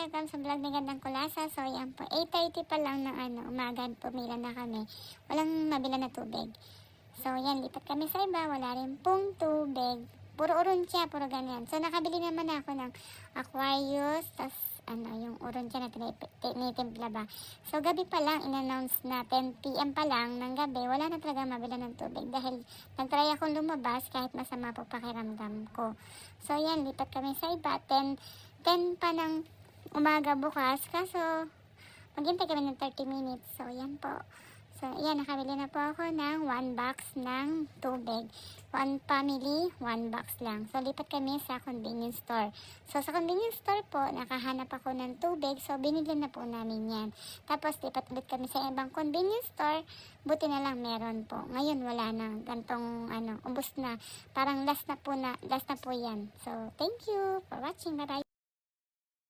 welcome sa vlog ni Gandang Kulasa. So yan po, 8:30 pa lang ng umaga, pumila na kami. Walang mabila na tubig. So yan, lipat kami sa iba, wala rin pong tubig. Puro urunsya, puro ganyan. So nakabili naman ako ng Aquarius, tas yung urunsya na tinitimpla ba. So gabi pa lang, in-announce na 10 PM pa lang ng gabi, wala na talaga mabila ng tubig dahil nagtry akong lumabas kahit masama po pakiramdam ko. So yan, lipat kami sa iba, 10 pa ng umaga bukas, kaso maghintay kami ng 30 minutes. So yan po. So yan, nakabili na po ako ng 1 box ng tubig. 1 family, 1 box lang. So lipat kami sa convenience store. So sa convenience store po, nakahanap ako ng tubig. So binili na po namin yan. Tapos lipat ulit kami sa ibang convenience store. Buti na lang meron po. Ngayon wala na. Gantong ubos na. Parang last na po yan. So thank you for watching. Bye bye.